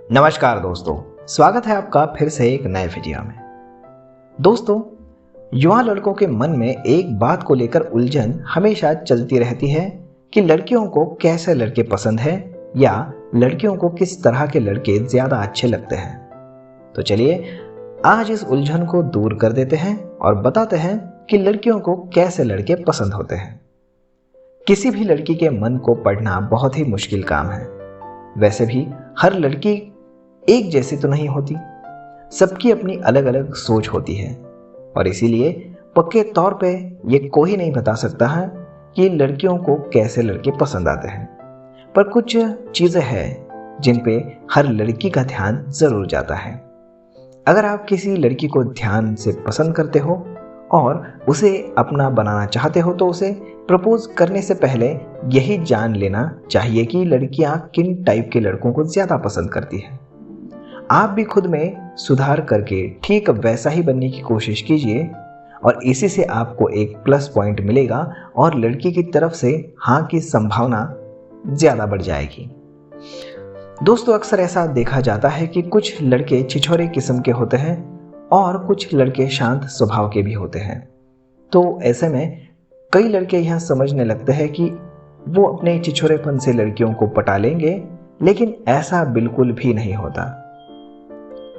नमस्कार दोस्तों, स्वागत है आपका फिर से एक नए वीडियो में। दोस्तों, युवा लड़कों के मन में एक बात को लेकर उलझन हमेशा चलती रहती है कि लड़कियों को कैसे लड़के पसंद है या लड़कियों को किस तरह के लड़के ज्यादा अच्छे लगते हैं। तो चलिए आज इस उलझन को दूर कर देते हैं और बताते हैं कि लड़कियों को कैसे लड़के पसंद होते हैं। किसी भी लड़की के मन को पढ़ना बहुत ही मुश्किल काम है। वैसे भी हर लड़की एक जैसी तो नहीं होती, सबकी अपनी अलग अलग सोच होती है और इसीलिए पक्के तौर पे ये कोई नहीं बता सकता है कि लड़कियों को कैसे लड़के पसंद आते हैं। पर कुछ चीज़ें हैं जिन पे हर लड़की का ध्यान ज़रूर जाता है। अगर आप किसी लड़की को ध्यान से पसंद करते हो और उसे अपना बनाना चाहते हो तो उसे प्रपोज करने से पहले यही जान लेना चाहिए कि लड़कियां किन टाइप के लड़कों को ज़्यादा पसंद करती हैं। आप भी खुद में सुधार करके ठीक वैसा ही बनने की कोशिश कीजिए और इसी से आपको एक प्लस पॉइंट मिलेगा और लड़की की तरफ से हाँ की संभावना ज़्यादा बढ़ जाएगी। दोस्तों, अक्सर ऐसा देखा जाता है कि कुछ लड़के छिछोरे किस्म के होते हैं और कुछ लड़के शांत स्वभाव के भी होते हैं। तो ऐसे में कई लड़के यह समझने लगते हैं कि वो अपने छिछोरेपन से लड़कियों को पटा लेंगे, लेकिन ऐसा बिल्कुल भी नहीं होता।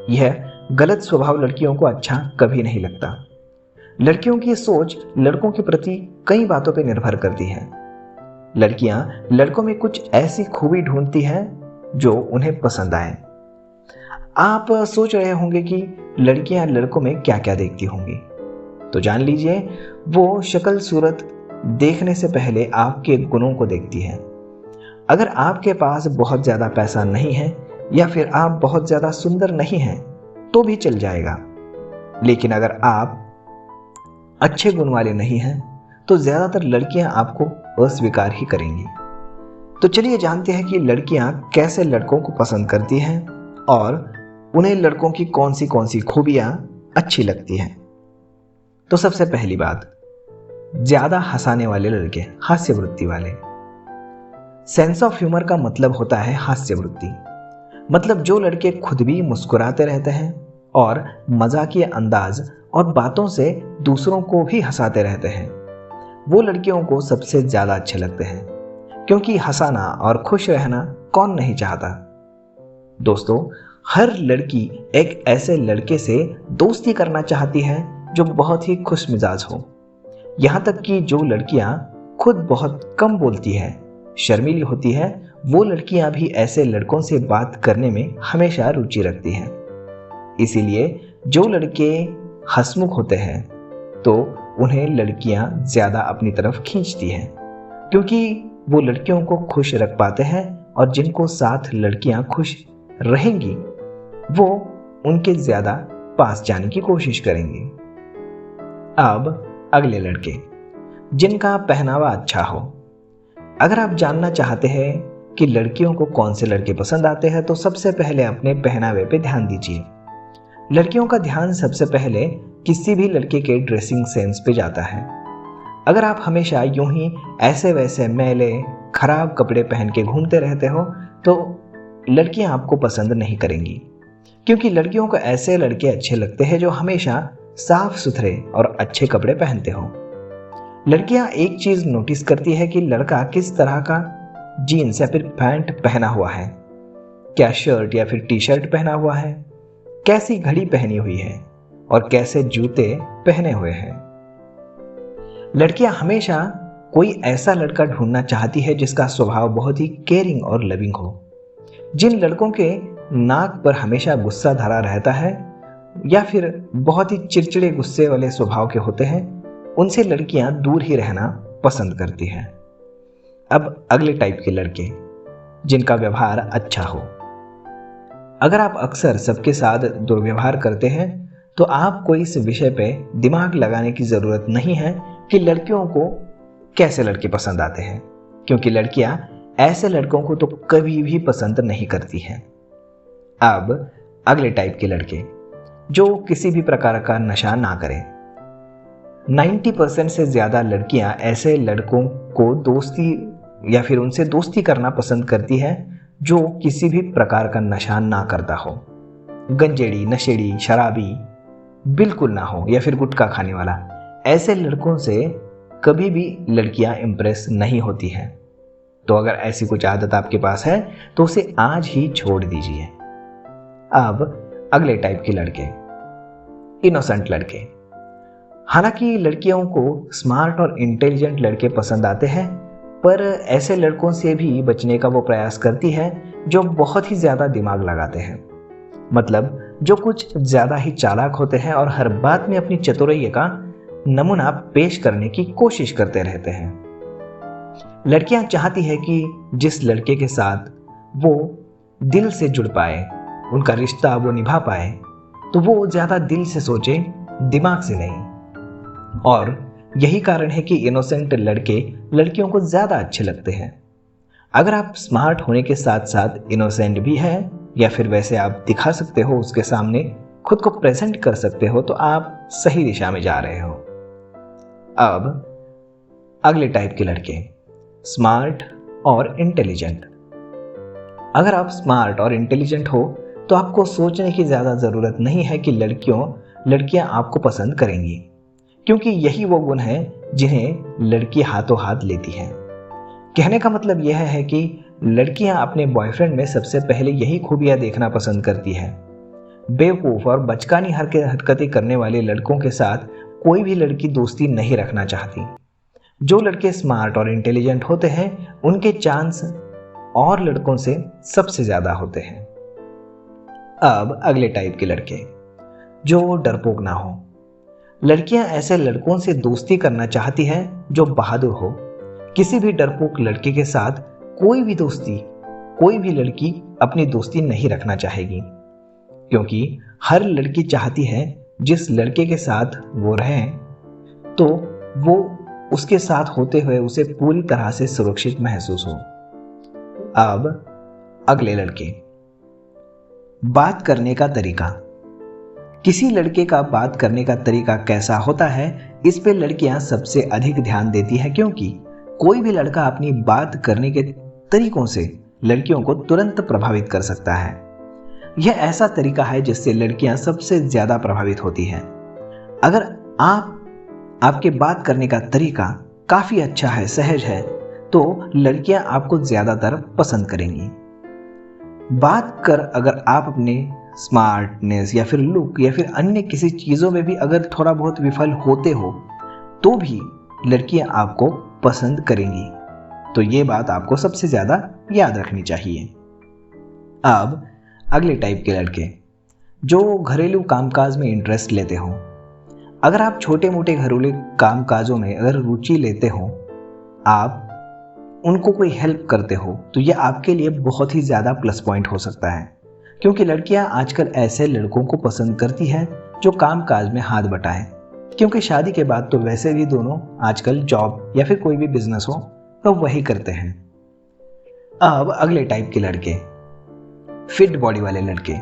यह गलत स्वभाव लड़कियों को अच्छा कभी नहीं लगता। लड़कियों की सोच लड़कों के प्रति कई बातों पर निर्भर करती है। लड़कियां लड़कों में कुछ ऐसी खूबी ढूंढती हैं जो उन्हें पसंद आए। आप सोच रहे होंगे कि लड़कियां लड़कों में क्या क्या देखती होंगी, तो जान लीजिए वो शक्ल सूरत देखने से पहले आपके गुणों को देखती है। अगर आपके पास बहुत ज़्यादा पैसा नहीं है या फिर आप बहुत ज़्यादा सुंदर नहीं हैं तो भी चल जाएगा, लेकिन अगर आप अच्छे गुण वाले नहीं हैं तो ज़्यादातर लड़कियां आपको अस्वीकार ही करेंगी। तो चलिए जानते हैं कि लड़कियां कैसे लड़कों को पसंद करती हैं और उन्हें लड़कों की कौन सी खूबियां अच्छी लगती हैं। तो सबसे पहली बात, ज़्यादा हंसाने वाले लड़के, हास्य वृत्ति वाले। सेंस ऑफ ह्यूमर का मतलब होता है हास्य वृत्ति। मतलब जो लड़के खुद भी मुस्कुराते रहते हैं और मजाकिया अंदाज और बातों से दूसरों को भी हंसाते रहते हैं, वो लड़कियों को सबसे ज़्यादा अच्छे लगते हैं, क्योंकि हंसाना और खुश रहना कौन नहीं चाहता। दोस्तों, हर लड़की एक ऐसे लड़के से दोस्ती करना चाहती है जो बहुत ही खुश मिजाज हो। यहाँ तक कि जो लड़कियाँ खुद बहुत कम बोलती है, शर्मीली होती है, वो लड़कियां भी ऐसे लड़कों से बात करने में हमेशा रुचि रखती हैं। इसीलिए जो लड़के हंसमुख होते हैं तो उन्हें लड़कियां ज़्यादा अपनी तरफ खींचती हैं, क्योंकि वो लड़कियों को खुश रख पाते हैं और जिनको साथ लड़कियां खुश रहेंगी वो उनके ज़्यादा पास जाने की कोशिश करेंगी। अब अगले लड़के, जिनका पहनावा अच्छा हो। अगर आप जानना चाहते हैं कि लड़कियों को कौन से लड़के पसंद आते हैं तो सबसे पहले अपने पहनावे पे ध्यान दीजिए। लड़कियों का ध्यान सबसे पहले किसी भी लड़के के ड्रेसिंग सेंस पे जाता है। अगर आप हमेशा यूं ही ऐसे वैसे मैले खराब कपड़े पहन के घूमते रहते हो तो लड़कियां आपको पसंद नहीं करेंगी, क्योंकि लड़कियों को ऐसे लड़के अच्छे लगते हैं जो हमेशा साफ सुथरे और अच्छे कपड़े पहनते हो। लड़कियां एक चीज नोटिस करती है कि लड़का किस तरह का जीन्स या फिर पैंट पहना हुआ है, क्या शर्ट या फिर टी शर्ट पहना हुआ है, कैसी घड़ी पहनी हुई है और कैसे जूते पहने हुए हैं। लड़कियां हमेशा कोई ऐसा लड़का ढूंढना चाहती है जिसका स्वभाव बहुत ही केयरिंग और लविंग हो। जिन लड़कों के नाक पर हमेशा गुस्सा धरा रहता है या फिर बहुत ही चिड़चिड़े गुस्से वाले स्वभाव के होते हैं, उनसे लड़कियां दूर ही रहना पसंद करती हैं। अब अगले टाइप के लड़के, जिनका व्यवहार अच्छा हो। अगर आप अक्सर सबके साथ दुर्व्यवहार करते हैं तो आपको इस विषय पे दिमाग लगाने की ज़रूरत नहीं है कि लड़कियों को कैसे लड़के पसंद आते हैं, क्योंकि लड़कियां ऐसे लड़कों को तो कभी भी पसंद नहीं करती हैं। अब अगले टाइप के लड़के, जो किसी भी प्रकार का नशा ना करें। 90% से ज़्यादा लड़कियां ऐसे लड़कों को दोस्ती या फिर उनसे दोस्ती करना पसंद करती है जो किसी भी प्रकार का नशा ना करता हो, गंजेड़ी, नशेड़ी, शराबी बिल्कुल ना हो, या फिर गुटखा खाने वाला। ऐसे लड़कों से कभी भी लड़कियां इंप्रेस नहीं होती हैं। तो अगर ऐसी कुछ आदत आपके पास है तो उसे आज ही छोड़ दीजिए। अब अगले टाइप के लड़के, इनोसेंट लड़के। हालांकि लड़कियों को स्मार्ट और इंटेलिजेंट लड़के पसंद आते हैं, पर ऐसे लड़कों से भी बचने का वो प्रयास करती है जो बहुत ही ज़्यादा दिमाग लगाते हैं। मतलब जो कुछ ज़्यादा ही चालाक होते हैं और हर बात में अपनी चतुराई का नमूना पेश करने की कोशिश करते रहते हैं। लड़कियां चाहती है कि जिस लड़के के साथ वो दिल से जुड़ पाए, उनका रिश्ता वो निभा पाए, तो वो ज़्यादा दिल से सोचे, दिमाग से नहीं। और यही कारण है कि इनोसेंट लड़के लड़कियों को ज़्यादा अच्छे लगते हैं। अगर आप स्मार्ट होने के साथ साथ इनोसेंट भी हैं, या फिर वैसे आप दिखा सकते हो, उसके सामने खुद को प्रेजेंट कर सकते हो, तो आप सही दिशा में जा रहे हो। अब अगले टाइप के लड़के, स्मार्ट और इंटेलिजेंट। अगर आप स्मार्ट और इंटेलिजेंट हो तो आपको सोचने की ज़्यादा ज़रूरत नहीं है कि लड़कियां आपको पसंद करेंगी, क्योंकि यही वो गुण हैं जिन्हें लड़की हाथों हाथ लेती हैं। कहने का मतलब यह है कि लड़कियां अपने बॉयफ्रेंड में सबसे पहले यही खूबियां देखना पसंद करती हैं। बेवकूफ़ और बचकानी हरकतें करने वाले लड़कों के साथ कोई भी लड़की दोस्ती नहीं रखना चाहती। जो लड़के स्मार्ट और इंटेलिजेंट होते हैं उनके चांस और लड़कों से सबसे ज़्यादा होते हैं। अब अगले टाइप के लड़के, जो डरपोक ना हो। लड़कियां ऐसे लड़कों से दोस्ती करना चाहती हैं जो बहादुर हो। किसी भी डरपोक लड़के के साथ कोई भी लड़की अपनी दोस्ती नहीं रखना चाहेगी, क्योंकि हर लड़की चाहती है जिस लड़के के साथ वो रहें तो वो उसके साथ होते हुए उसे पूरी तरह से सुरक्षित महसूस हो। अब अगले लड़के, बात करने का तरीका। किसी लड़के का बात करने का तरीका कैसा होता है, इस पे लड़कियां सबसे अधिक ध्यान देती हैं, क्योंकि कोई भी लड़का अपनी बात करने के तरीकों से लड़कियों को तुरंत प्रभावित कर सकता है। यह ऐसा तरीका है जिससे लड़कियां सबसे ज्यादा प्रभावित होती हैं। अगर आपके बात करने का तरीका काफी अच्छा है, सहज है, तो लड़कियां आपको ज्यादातर पसंद करेंगी। बात कर अगर आप अपने स्मार्टनेस या फिर लुक या फिर अन्य किसी चीजों में भी अगर थोड़ा बहुत विफल होते हो तो भी लड़कियां आपको पसंद करेंगी। तो ये बात आपको सबसे ज्यादा याद रखनी चाहिए। अब अगले टाइप के लड़के, जो घरेलू कामकाज में इंटरेस्ट लेते हो। अगर आप छोटे मोटे घरेलू कामकाजों में अगर रुचि लेते हो, आप उनको कोई हेल्प करते हो, तो ये आपके लिए बहुत ही ज़्यादा प्लस पॉइंट हो सकता है, क्योंकि लड़कियां आजकल ऐसे लड़कों को पसंद करती हैं जो कामकाज में हाथ बटाएं, क्योंकि शादी के बाद तो वैसे भी दोनों आजकल जॉब या फिर कोई भी बिजनेस हो तो वही करते हैं। अब अगले टाइप के लड़के, फिट बॉडी वाले लड़के।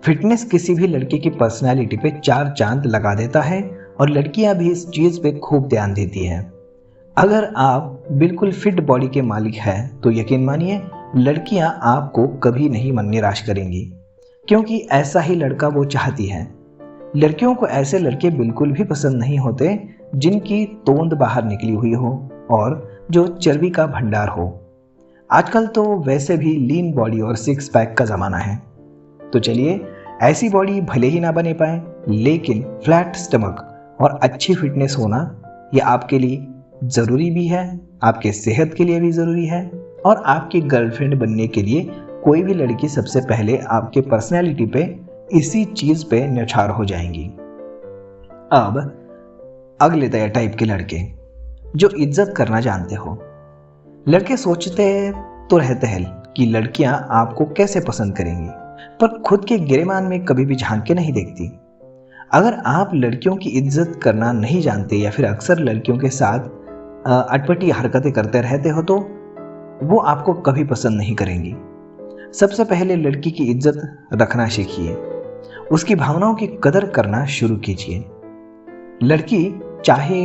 फिटनेस किसी भी लड़के की पर्सनालिटी पे 4 चांद लगा देता है और लड़कियां भी इस चीज पे खूब ध्यान देती हैं। अगर आप बिल्कुल फिट बॉडी के मालिक हैं तो यकीन मानिए लड़कियां आपको कभी नहीं मन निराश करेंगी, क्योंकि ऐसा ही लड़का वो चाहती हैं। लड़कियों को ऐसे लड़के बिल्कुल भी पसंद नहीं होते जिनकी तोंद बाहर निकली हुई हो और जो चर्बी का भंडार हो। आजकल तो वैसे भी लीन बॉडी और 6 पैक का ज़माना है, तो चलिए ऐसी बॉडी भले ही ना बने पाए, लेकिन फ्लैट स्टमक और अच्छी फिटनेस होना ये आपके लिए ज़रूरी भी है, आपके सेहत के लिए भी ज़रूरी है, और आपकी गर्लफ्रेंड बनने के लिए कोई भी लड़की सबसे पहले आपके पर्सनैलिटी पे इसी चीज़ पे न्यौछावर हो जाएंगी। अब अगले टाइप के लड़के, जो इज्जत करना जानते हो। लड़के सोचते तो रहते हैं कि लड़कियां आपको कैसे पसंद करेंगी, पर खुद के गिरेबान में कभी भी झांक के नहीं देखती। अगर आप लड़कियों की इज्जत करना नहीं जानते या फिर अक्सर लड़कियों के साथ अटपटी हरकतें करते रहते हो तो वो आपको कभी पसंद नहीं करेंगी। सबसे पहले लड़की की इज्जत रखना सीखिए, उसकी भावनाओं की कदर करना शुरू कीजिए। लड़की चाहे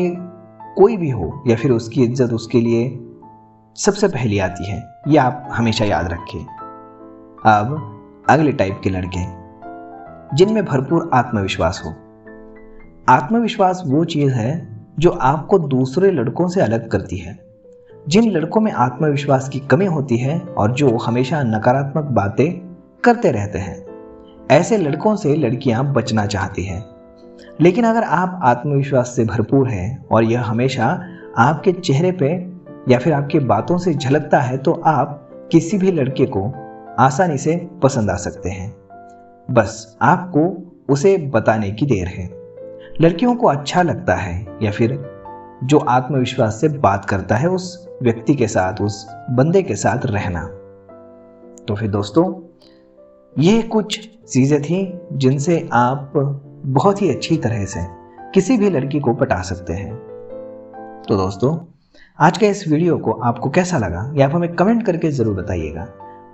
कोई भी हो या फिर उसकी इज्जत उसके लिए सबसे पहली आती है, ये आप हमेशा याद रखें। अब अगले टाइप के लड़के जिनमें भरपूर आत्मविश्वास हो। आत्मविश्वास वो चीज़ है जो आपको दूसरे लड़कों से अलग करती है। जिन लड़कों में आत्मविश्वास की कमी होती है और जो हमेशा नकारात्मक बातें करते रहते हैं, ऐसे लड़कों से लड़कियां बचना चाहती हैं। लेकिन अगर आप आत्मविश्वास से भरपूर हैं और यह हमेशा आपके चेहरे पे या फिर आपकी बातों से झलकता है, तो आप किसी भी लड़के को आसानी से पसंद आ सकते हैं। बस आपको उसे बताने की देर है। लड़कियों को अच्छा लगता है या फिर जो आत्मविश्वास से बात करता है उस व्यक्ति के साथ, उस बंदे के साथ रहना। तो फिर दोस्तों, ये कुछ चीज़ें थी जिनसे आप बहुत ही अच्छी तरह से किसी भी लड़की को पटा सकते हैं। तो दोस्तों, आज के इस वीडियो को आपको कैसा लगा ये आप हमें कमेंट करके ज़रूर बताइएगा।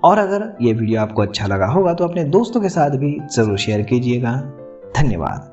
और अगर ये वीडियो आपको अच्छा लगा होगा तो अपने दोस्तों के साथ भी ज़रूर शेयर कीजिएगा। धन्यवाद।